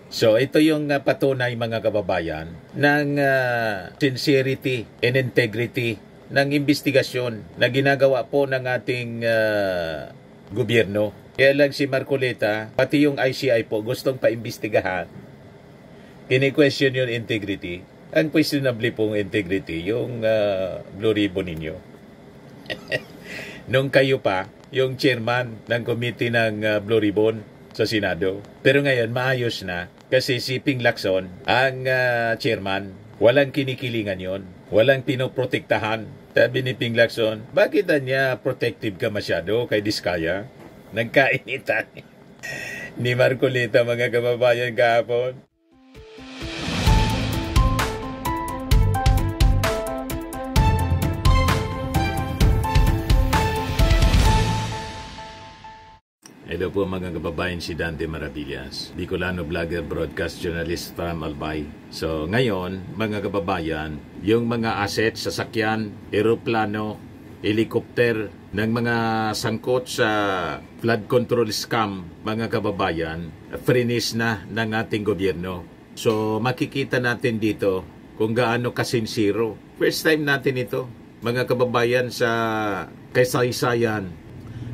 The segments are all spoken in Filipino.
So ito yung patunay mga kababayan ng sincerity and integrity ng investigasyon na ginagawa po ng ating gobyerno. Kaya lang si Marcoleta, pati yung ICI po gustong paimbestigahan. Kini-question yung integrity. Unquestionably pong integrity yung Blue Ribbon ninyo. Nung kayo pa, yung chairman ng committee ng Blue Ribbon sa Senado. Pero ngayon, maayos na kasi si Ping Lacson, ang chairman, walang kinikilingan yon, walang pinoprotektahan. Sabi ni Ping Lacson, bakit niya protective ka masyado kay Diskaya? Nagkainitan ni Marcoleta mga kababayan kahapon. Hello po mga kababayan, si Dante Maravillas, Bicolano vlogger, broadcast journalist from Albay. So ngayon mga kababayan, yung mga assets, sasakyan, eroplano, helicopter ng mga sangkot sa flood control scam mga kababayan, frenis na ng ating gobyerno. So makikita natin dito kung gaano kasinsiro. First time natin ito mga kababayan sa kasaysayan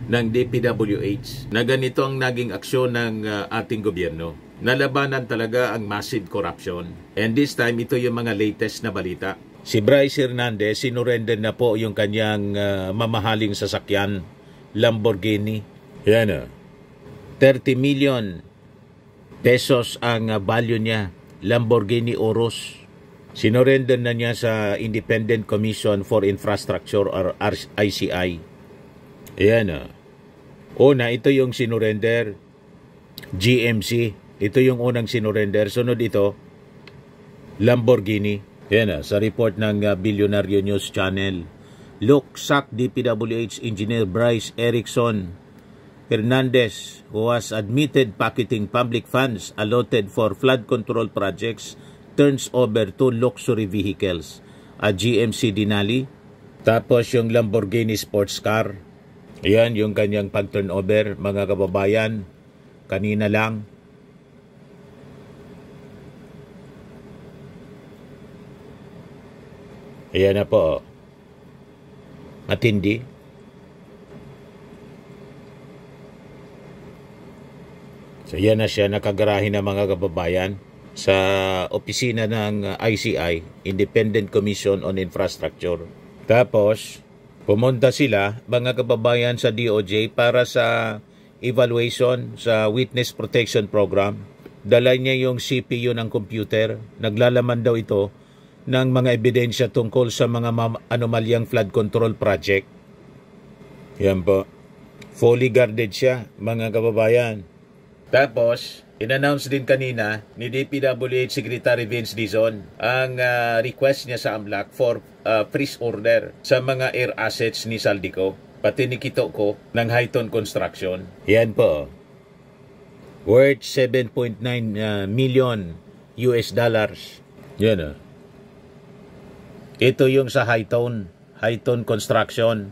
ng DPWH na ganito ang naging aksyon ng ating gobyerno. Nalabanan talaga ang massive corruption. And this time, ito yung mga latest na balita. Si Bryce Hernandez, sinurrender na po yung kanyang mamahaling sasakyan, Lamborghini. Yan 30 million pesos ang value niya, Lamborghini Urus. Sinurrender na niya sa Independent Commission for Infrastructure or ICI. Ayan Una, ito yung sinurrender. GMC. Ito yung unang sinurrender. Sunod ito, Lamborghini. Ayan sa report ng Billionaire News Channel. Look, sack DPWH Engineer Bryce Erickson Hernandez, who was admitted pocketing public funds allotted for flood control projects, turns over two luxury vehicles. A GMC Denali. Tapos yung Lamborghini sports car. Ayan yung kanyang pag-turnover mga kababayan. Kanina lang. Ayan na po. Matindi. So yan na siya, nakagarahin na mga kababayan sa opisina ng ICI, Independent Commission on Infrastructure. Tapos pumunta sila, mga kababayan, sa DOJ para sa evaluation sa Witness Protection Program. Dala niya yung CPU ng computer. Naglalaman daw ito ng mga ebidensya tungkol sa mga anomalyang flood control project. Yan po. Fully guarded siya, mga kababayan. Tapos, in-announce din kanina ni DPWH Secretary Vince Dizon ang request niya sa AMLAC for freeze order sa mga air assets ni Saldico, pati ni Kitoko ng Highton Construction. Yan po. Worth 7.9 million US dollars. Yan Ito yung sa Highton Construction.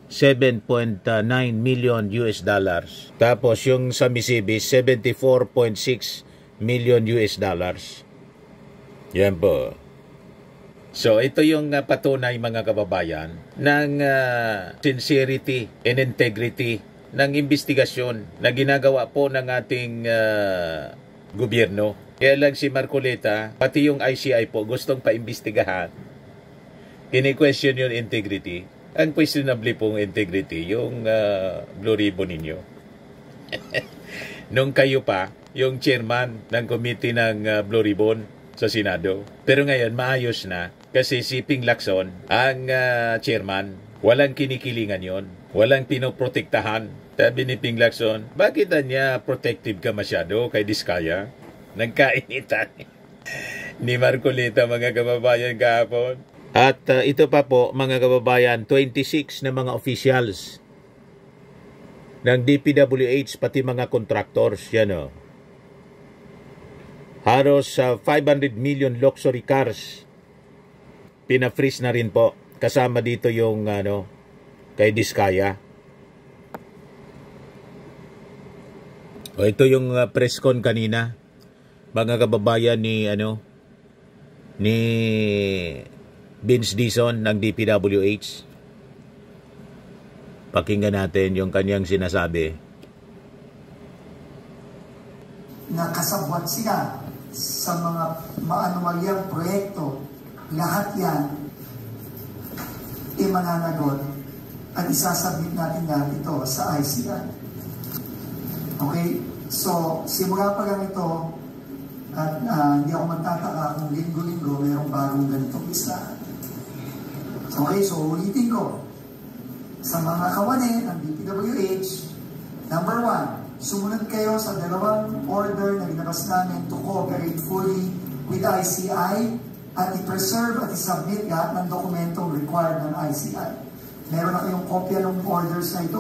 7.9 million US dollars. Tapos yung sa Mississippi, 74.6 million US dollars. Yan po. So ito yung patunay mga kababayan ng sincerity and integrity ng investigasyon na ginagawa po ng ating gobyerno. Kaya lang si Marcoleta, pati yung ICI po gustong paimbestigahan. Kini-question yung integrity. Unquestionably pong integrity yung Blue Ribbon ninyo. Nung kayo pa, yung chairman ng committee ng Blue Ribbon sa Senado. Pero ngayon, maayos na kasi si Ping Lacson, ang chairman, walang kinikilingan yon, walang pinoprotektahan. Sabi ni Ping Lacson, bakit niya protective ka masyado kay Diskaya? Nagkainitan ni Marcoleta mga kababayan kahapon. At ito pa po mga kababayan, 26 na mga officials ng DPWH pati mga contractors. Yan Halos 500 million luxury cars pina-freeze na rin po. Kasama dito yung kay Diskaya. O ito yung press con kanina mga kababayan ni ni Vince Dizon ng DPWH. Pakinggan natin yung kanyang sinasabi. Nakasabwat sila sa mga maanumalyang proyekto, lahat yan mananagot at isasabit natin lahat ito sa ICI. Okay? So, simula pa lang ito at hindi ako magtataka kung linggo-linggo mayroong bagong ganitong listahan. Okay, so ulitin ko. Sa mga kawanin ng DPWH, number 1, sumunod kayo sa dalawang order na ginabas namin to cooperate fully with ICI at i-preserve at i-submit lahat ng dokumentong required ng ICI. Meron na kayong kopya ng orders na ito,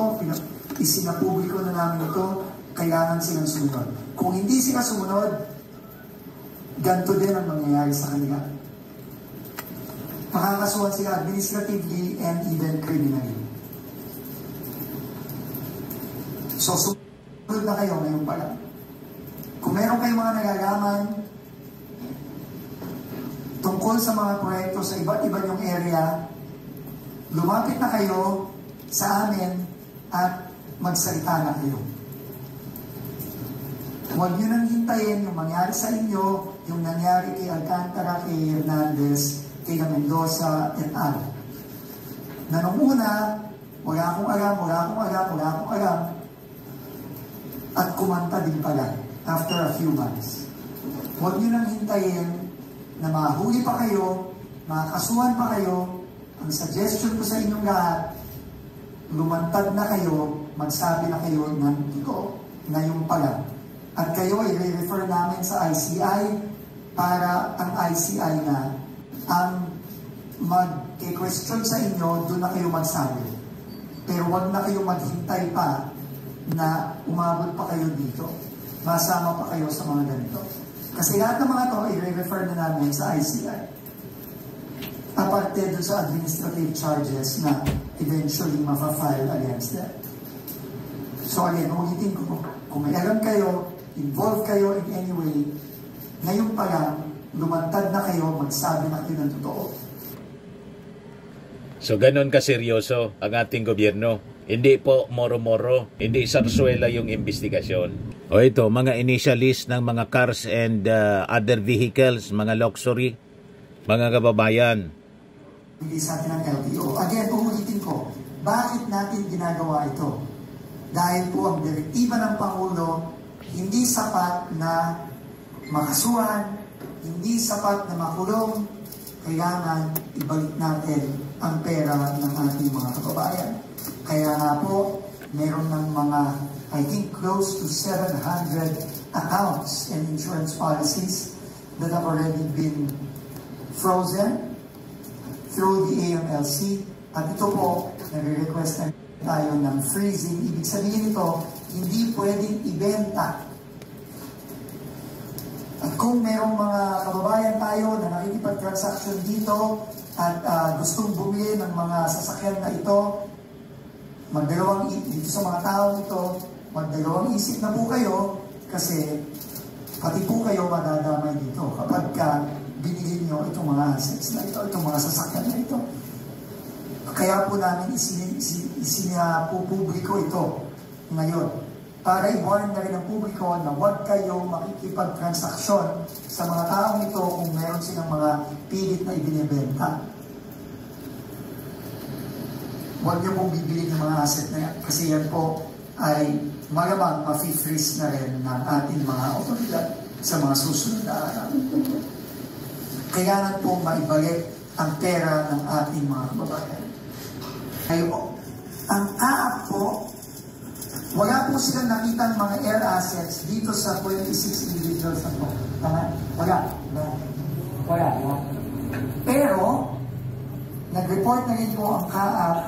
isinapubliko na namin ito, kailangan silang sumunod. Kung hindi sila sumunod, ganito din ang mangyayari sa kanila. Makakasuhan sila administratively and even criminally. So, sumunod na kayo ngayon pala. Kung meron kayong mga nagagaman tungkol sa mga proyekto sa iba't iba yung area, lumapit na kayo sa amin at magsalita na kayo. Huwag nyo nang hintayin yung mangyari sa inyo, yung nangyari kay Alcantara, kay Hernandez, kay Mendoza, et al. Na nung una, wala akong alam, at kumanta din pala after a few months. Huwag nyo nang hintayin na mahuli pa kayo, makasuhan pa kayo. Ang suggestion ko sa inyong lahat, lumantad na kayo, magsabi na kayo ng totoo, ngayon pa lang. At kayo ay re-refer namin sa ICI para ang ICI na ang mag-question sa inyo, doon na kayo magsabi. Pero wag na kayo maghintay pa na umabot pa kayo dito. Masama pa kayo sa mga ganito. Kasi lahat ng mga to, i-refer na namin sa ICI. Aparte doon sa administrative charges na eventually mapafile against them. So again, ulitin ko, kung may alam kayo, involved kayo in any way, ngayon pa lang, lumantad na kayo, magsabi na kayo ng totoo. So ganon kaseryoso ang ating gobyerno. Hindi po moro-moro, hindi sarsuela yung investigasyon. O ito, mga initial list ng mga cars and other vehicles, mga luxury, mga kababayan. Hindi sa atin ang LTO. Again, uulitin ko, bakit natin ginagawa ito? Dahil po ang direktiba ng Pangulo, hindi sapat na makasuhan, hindi sapat na makulong, kailangan ibalik natin ang pera ng ating mga kababayan. Kaya nga po, meron ng mga, I think, close to 700 accounts and insurance policies that have already been frozen through the AMLC. At ito po, nare-request na tayo ng freezing. Ibig sabihin ito, hindi pwedeng ibenta. At kung merong mga kababayan tayo na nakikipag-transaction dito at gustong bumili ng mga sasakyan na ito, magdalawang dito sa mga tao ito, magdalawang isip na po kayo kasi pati po kayo madadamay dito kapag binili nyo itong mga assets na ito, itong mga sasakyan na ito. Kaya po namin isinapupubliko ito ngayon para i-warn na rin ang publiko na huwag kayong makikipag-transaksyon sa mga taong ito kung meron silang mga pilit na ibinibenta. Huwag niyo pong bibili ng mga asset na yan kasi yan po ay malamang ma-freeze na rin ng ating mga otoridad sa mga susunod na araw. Kailangan po maibalik ang pera ng ating mga kababayan. Kayo, ang AAP po, wala po silang nakitang mga air assets dito sa 26 individuals na po. Wala. Pero, nag-report na rin po ang CAAP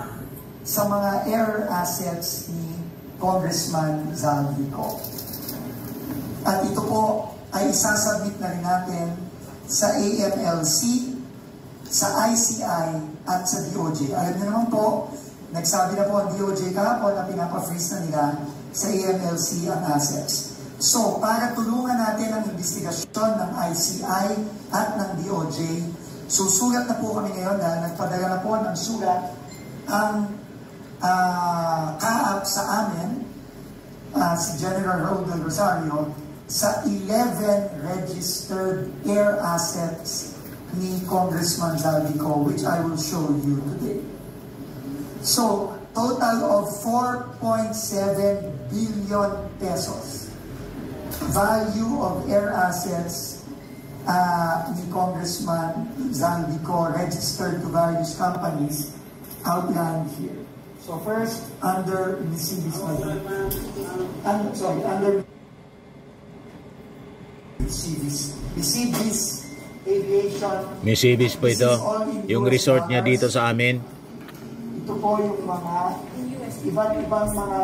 sa mga air assets ni Congressman Zaldico. At ito po ay isasubmit na rin natin sa AMLC, sa ICI at sa DOJ. Alam niyo naman po, nagsabi na po ang DOJ kahapon na pinapa-freeze na nila sa AMLC ang assets. So, para tulungan natin ang investigasyon ng ICI at ng DOJ, susulat na po kami ngayon dahil nagpadala na po ng sulat ang kaap sa amin, si General Raul del Rosario, sa 11 registered air assets ni Congressman Zaldico, which I will show you today. So, total of 4.7 billion pesos value of air assets ni Congressman Zaldico registered to various companies outlined here. So first, under Mitsubishi Aviation. Mitsubishi po ito, yung resort niya dito sa amin. Ito po yung mga iba't ibang mga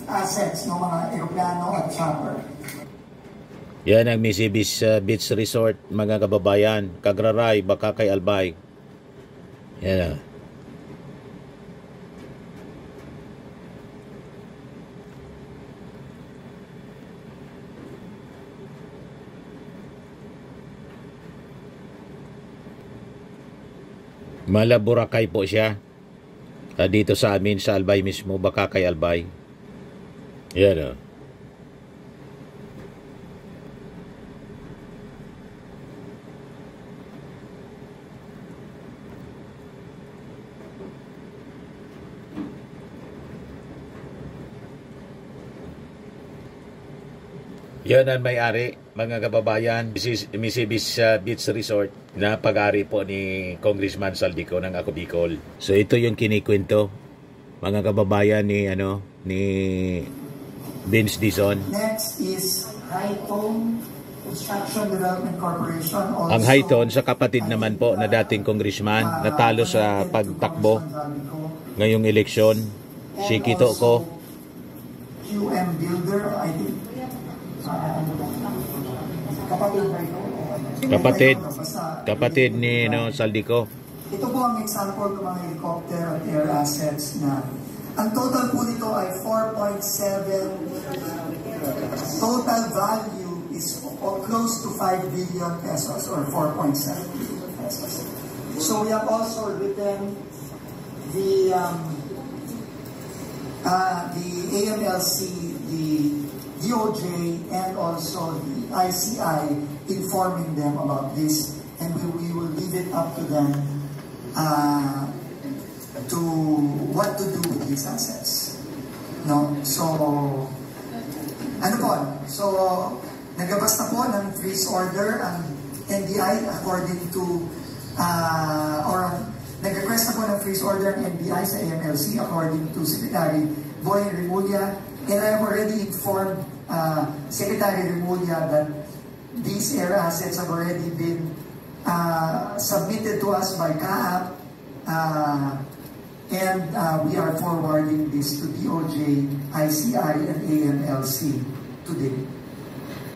assets ng mga aeroplano at chopper. Yan ang Mitsubishi Beach Resort, mga kababayan. Kagraray, Bakakay, Albay. Yan. Malaburakay po siya. Dito sa amin, sa Albay mismo, Bakakay, Albay. Yan. Yan ang may-ari, mga kababayan, Mitsubishi Beach Resort na pag-ari po ni Congressman Zaldico ng Ako Bicol. So ito yung kinikwento, mga kababayan, ni Vince Dizon. Next is Highton Construction Development Corporation. Also, ang Highton sa kapatid naman po na dating congressman, natalo sa pagtakbo ngayong eleksyon, si Kito ko. QM Builder, I think. Kapatid ni Zaldico. Ito po ang example ng mga helicopter at air assets na ang total po nito ay 4.7. Total value is close to 5 billion pesos or 4.7 billion pesos. So we have also written the AMLC, the DOJ, and also the ICI, informing them about this, and we will leave it up to them to what to do with these assets. No? So, ano po? So, nagabas na po ng freeze order ang NBI according to, nag-request na po ng freeze order ang NBI sa AMLC according to Secretary Boy Remulla, and I have already informed Secretary Remulla that these air assets have already been submitted to us by CAAP, and we are forwarding this to DOJ, ICI, and AMLC today.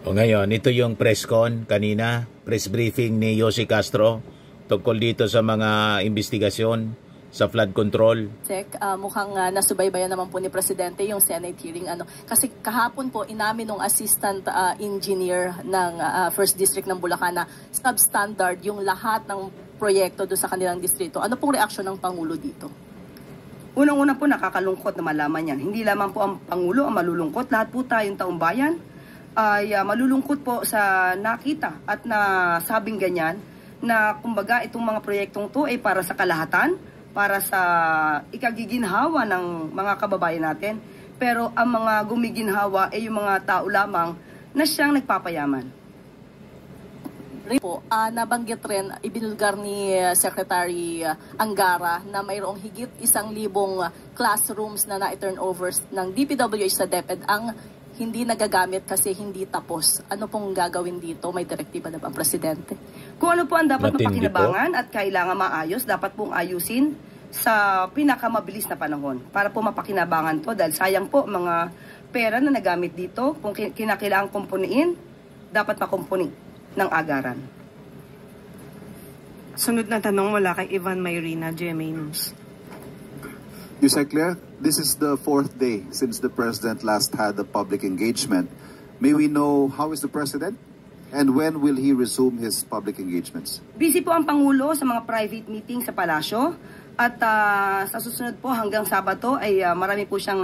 O ngayon, ito yung press con kanina, press briefing ni Yossi Castro tungkol dito sa mga investigasyon sa flood control. Mukhang nasubaybayan naman po ni Presidente yung Senate hearing. Kasi kahapon po inamin ng assistant engineer ng First District ng Bulacan na substandard yung lahat ng proyekto doon sa kanilang distrito. Ano pong reaksyon ng Pangulo dito? Unang-una po, nakakalungkot na malaman yan. Hindi lamang po ang Pangulo ang malulungkot. Lahat po tayong taong bayan ay malulungkot po sa nakita at nasabing ganyan na kumbaga itong mga proyektong to ay para sa kalahatan, para sa ikagiginhawa ng mga kababayan natin. Pero ang mga gumiginhawa ay yung mga tao lamang na siyang nagpapayaman. Po, nabanggit rin, ibinulgar ni Secretary Angara na mayroong higit 1,000 classrooms na na-turnovers ng DPWH sa DepEd ang hindi nagagamit kasi hindi tapos. Ano pong gagawin dito? May direktiba na ba ang Presidente? Kung ano po ang dapat mapakinabangan at kailangan maayos, dapat pong ayusin sa pinakamabilis na panahon para po mapakinabangan to, dahil sayang po mga pera na nagamit dito. Kung kinakailangan kumpuniin, dapat makumpuni ng agaran. Sunod na tanong mula kay Ivan Mayrina, GMA News. Yusek Claire, this is the 4th day since the President last had a public engagement May we know how is the President and when will he resume his public engagements? Busy po ang Pangulo sa mga private meeting sa palasyo at sa susunod po hanggang Sabado ay marami po siyang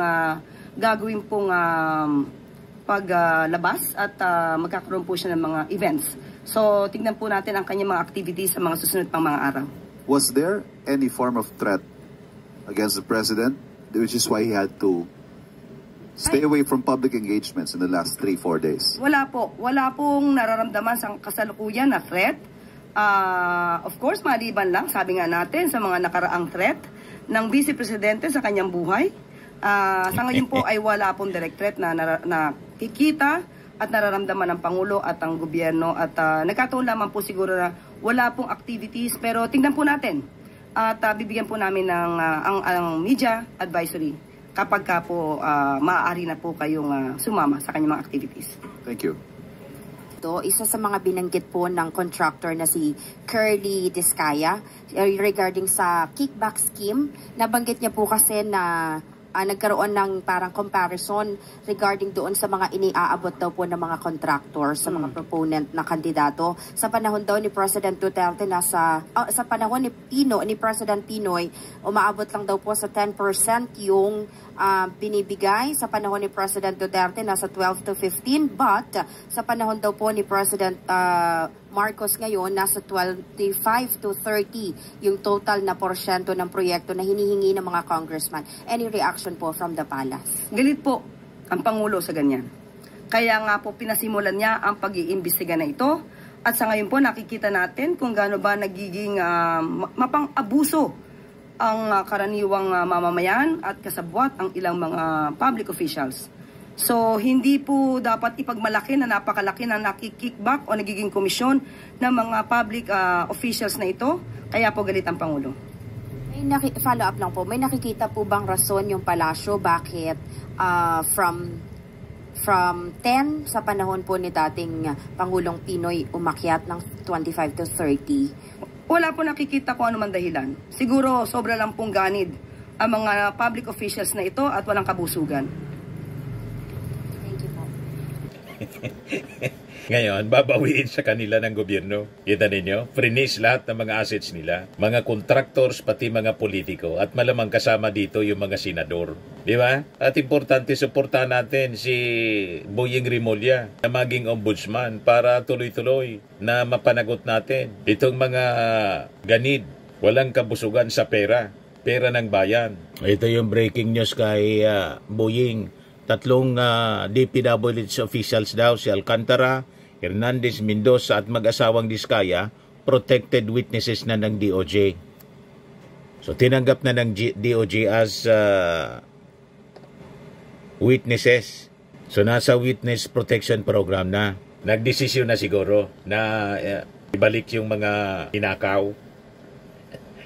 gagawin pong paglabas at magkakaroon po siya ng mga events. So tignan po natin ang kanyang mga activities sa mga susunod pang mga araw. Was there any form of threat against the President, which is why he had to stay away from public engagements in the last 3-4 days? Wala po. Wala pong nararamdaman sa kasalukuyan na threat. Of course, maliban lang, sabi nga natin, sa mga nakaraang threat ng Vice Presidente sa kanyang buhay. Sa ngayon po ay wala pong direct threat na nakikita at nararamdaman ng Pangulo at ang gobyerno. At nagkataon lamang po siguro na wala pong activities. Pero tingnan po natin at bibigyan po namin ng ang media advisory kapag ka po maaari na po kayong sumama sa kanyang mga activities. Thank you. Isa sa mga binanggit po ng contractor na si Curly Discaya regarding sa kickback scheme. Nabanggit niya po kasi na nagkaroon ng parang comparison regarding doon sa mga iniaabot daw po ng mga contractor sa mga proponent na kandidato. Sa panahon daw ni President Duterte sa panahon ni President Pinoy, umaabot lang daw po sa 10% yung binibigay. Sa panahon ni President Duterte nasa 12 to 15, but sa panahon daw po ni President Marcos ngayon nasa 25 to 30 yung total na porsyento ng proyekto na hinihingi ng mga congressman. Any reaction po from the palace? Galit po ang Pangulo sa ganyan. Kaya nga po pinasimulan niya ang pag-iimbestiga na ito at sa ngayon po nakikita natin kung gaano ba nagiging mapang-abuso ang karaniwang mamamayan at kasabwat ang ilang mga public officials. So, hindi po dapat ipagmalaki na napakalaki na nakikickback o nagiging komisyon ng mga public officials na ito. Kaya po galit ang Pangulo. Follow up lang po, may nakikita po bang rason yung palasyo bakit from 10 sa panahon po ni dating Pangulong Pinoy umakyat ng 25 to 30? Wala po nakikita kung ano man dahilan. Siguro sobra lang pong ganid ang mga public officials na ito at walang kabusugan. Ngayon, babawiin sa kanila ng gobyerno. Kita ninyo, freeze lahat ng mga assets nila. Mga contractors, pati mga politiko. At malamang kasama dito yung mga senador. Di ba? At importante, suportahan natin si Boying Rimulya na maging ombudsman para tuloy-tuloy na mapanagot natin itong mga ganid. Walang kabusugan sa pera. Pera ng bayan. Ito yung breaking news kay Boying. 3 DPWH officials daw, si Alcantara, Hernandez, Mendoza at mag-asawang Discaya, protected witnesses na ng DOJ. So tinanggap na ng DOJ as witnesses. So nasa witness protection program na. Nagdesisyon na siguro na ibalik yung mga inakaw.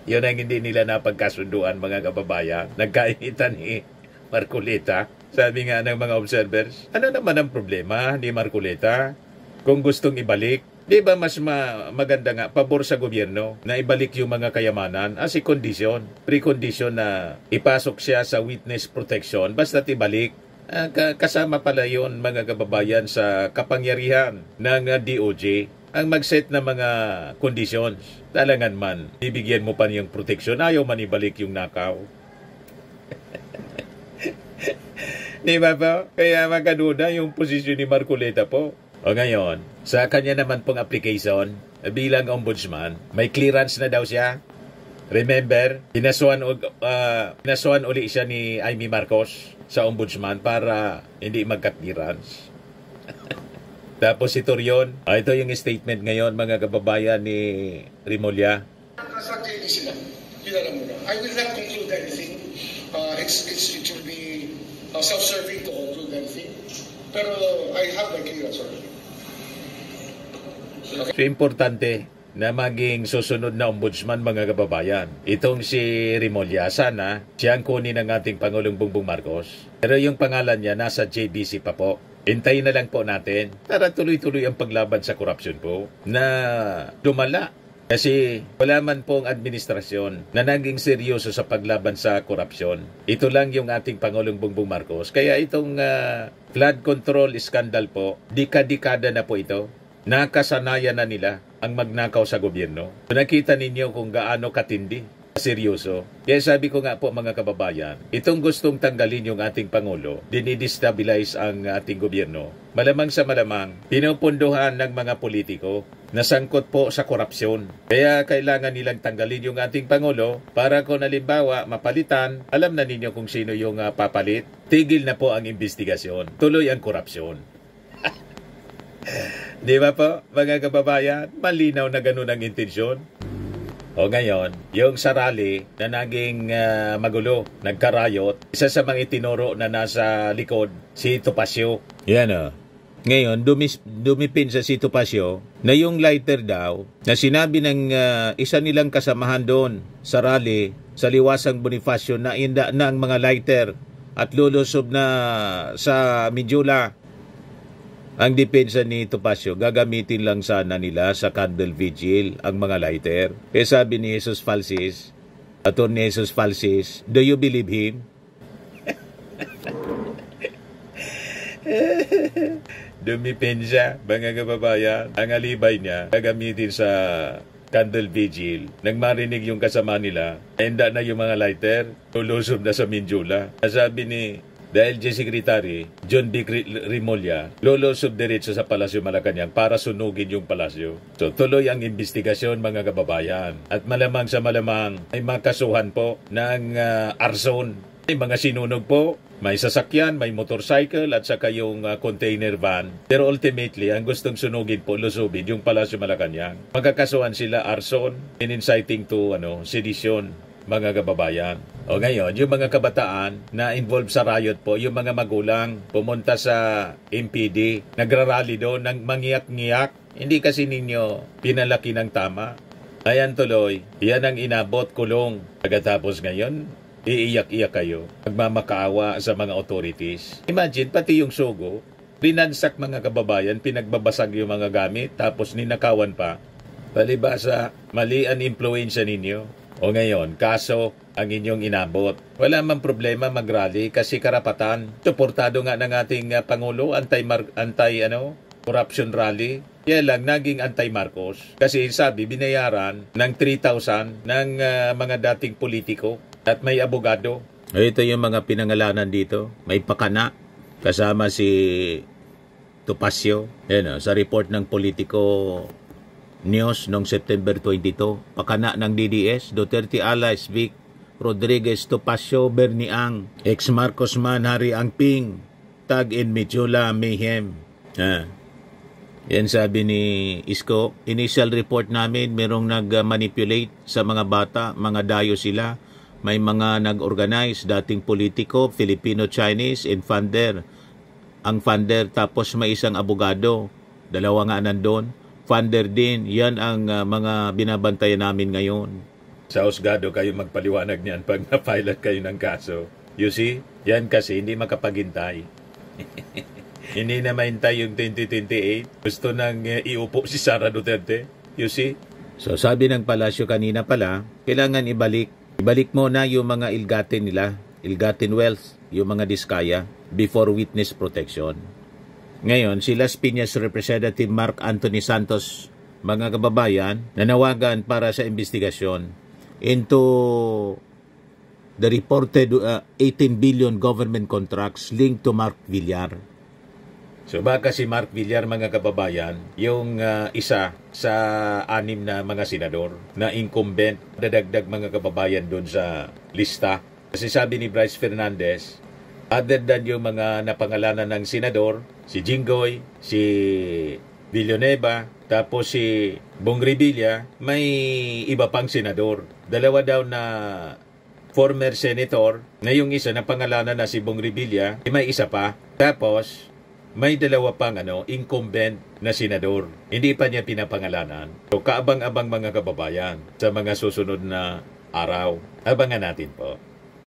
Yun ang hindi nila napagkasunduan, mga kababayan. Nagkainitan ni Marcoleta. Sabi nga ng mga observers, ano naman ang problema ni Marcoleta? Kung gustong ibalik, di ba mas maganda nga, pabor sa gobyerno na ibalik yung mga kayamanan as a condition, precondition na ipasok siya sa witness protection, basta't ibalik. Kasama pala yun, mga kababayan, sa kapangyarihan ng DOJ ang mag-set ng mga conditions. Talangan man, bibigyan mo pa niyang protection, ayaw man ibalik yung nakaw. Di ba po? Kaya makaduda yung posisyon ni Marcoleta po. O ngayon, sa kanya naman pong application, bilang ombudsman, may clearance na daw siya. Remember, pinasuan uli siya ni Amy Marcos sa ombudsman para hindi magka-clearance. Tapos si Torion, ito yung statement ngayon, mga kababayan ni Rimulya. I will not conclude anything. It will be self-serving to conclude anything. Pero I have my clearance already. Okay. So, importante na maging susunod na ombudsman, mga kababayan. Itong si Rimulya, sana siya ang kunin ng ating Pangulong Bongbong Marcos. Pero yung pangalan niya nasa JBC pa po. Hintayin na lang po natin para tuloy-tuloy ang paglaban sa korupsyon po na lumala Kasi wala man pong administrasyon na naging seryoso sa paglaban sa korupsyon. Ito lang yung ating Pangulong Bongbong Marcos. Kaya itong flood control scandal po, dekada na po ito. Nakasanayan na nila ang magnakaw sa gobyerno. So, nakita ninyo kung gaano katindi, seryoso. Kaya sabi ko nga po mga kababayan, itong gustong tanggalin yung ating Pangulo, dinidestabilize ang ating gobyerno. Malamang sa malamang, pinupunduhan ng mga politiko na sangkot po sa korupsyon. Kaya kailangan nilang tanggalin yung ating Pangulo para kung halimbawa mapalitan, alam na ninyo kung sino yung papalit. Tigil na po ang investigasyon. Tuloy ang korupsyon. Di ba po, mga kababayan? Malinaw na ganun ang intensyon. O ngayon, yung sa rally na naging magulo, nagkarayot, isa sa mga itinuro na nasa likod, si Topacio. Yan o. Ngayon, dumipin sa si Topacio na yung lighter daw, na sinabi ng isa nilang kasamahan doon sa rally, sa Liwasang Bonifacio, na inda na ang mga lighter at lulusob na sa Midjula. Ang depensa ni Topacio, gagamitin lang sana nila sa candle vigil ang mga lighter. Kaya sabi ni Jesus Falsis, Attorney Jesus Falsis, do you believe him? Dumipensa, mga kababayan, ang alibay niya, gagamitin sa candle vigil. Nang marinig yung kasama nila, enda na yung mga lighter, lulusob na sa Mindula. Sabi ni dahil Secretary John B. Rimulya, lulusob diretso sa Palasyo Malacanang para sunugin yung palasyo. So tuloy ang investigasyon mga kababayan. At malamang sa malamang ay makasuhan po ng arson. May mga sinunog po, may sasakyan, may motorcycle at saka yung container van. Pero ultimately, ang gustong sunugin po, lusubin yung Palasyo Malacanang. Magkakasuhan sila arson in inciting to sedition. Mga kababayan. O ngayon, yung mga kabataan na involved sa riot po, yung mga magulang pumunta sa MPD, nagrarally doon, nang mangiyak-ngiyak. Hindi kasi ninyo pinalaki ng tama. Ayan tuloy, yan ang inabot, kulong. Pagkatapos ngayon, iiyak-iyak kayo. Magmamakaawa sa mga authorities. Imagine, pati yung Sogo, binansak mga kababayan, pinagbabasag yung mga gamit, tapos ninakawan pa. Palibasa, mali ang influensya ninyo. O ngayon, kaso ang inyong inabot. Wala man problema mag-rally kasi karapatan. Suportado nga ng ating Pangulo, anti-corruption rally. Kaya lang, naging anti-Marcos. Kasi sabi, binayaran ng 3,000 ng mga dating politiko at may abogado. Ito yung mga pinangalanan dito. May Pakana, kasama si Topacio. Yan, sa report ng Politico News noong September 22, Pakana ng DDS, Duterte allies Vic Rodriguez, Topacio, Berniang, ex-Marcos man, Harry Angping, tag in Midjula mayhem. Yan sabi ni Isko. Initial report namin, merong nag-manipulate sa mga bata, mga dayo sila. May mga nag-organize, dating politiko, Filipino-Chinese, and funder. Ang funder, tapos may isang abogado. Dalawa nga nandun. Funder din, yan ang mga binabantayan namin ngayon. Sa husgado kayo magpaliwanag niyan pag na-pilot kayo ng kaso. You see, yan kasi hindi makapaghintay. Hindi na mahintay yung 2028. Gusto nang iupo si Sara Duterte. You see? So sabi ng palasyo kanina pala, kailangan ibalik mo na yung mga ilgatin nila, ilgatin wealth, yung mga diskaya, before witness protection. Ngayon, si Las Piñas Representative Mark Anthony Santos, mga kababayan, nanawagan para sa investigasyon into the reported 18 billion government contracts linked to Mark Villar. So baka si Mark Villar, mga kababayan, yung isa sa 6 na mga senador na incumbent, dadagdag mga kababayan doon sa lista. Kasi sabi ni Bryce Fernandez, other than yung mga napangalanan ng senador, si Jinggoy, si Villanueva, tapos si Bong Revilla, may iba pang senador. Dalawa daw na former senator, na yung isa na pangalanan na si Bong Revilla, may isa pa. Tapos, may dalawa pang incumbent na senador. Hindi pa niya pinapangalanan. So, kaabang-abang mga kababayan sa mga susunod na araw. Abangan natin po.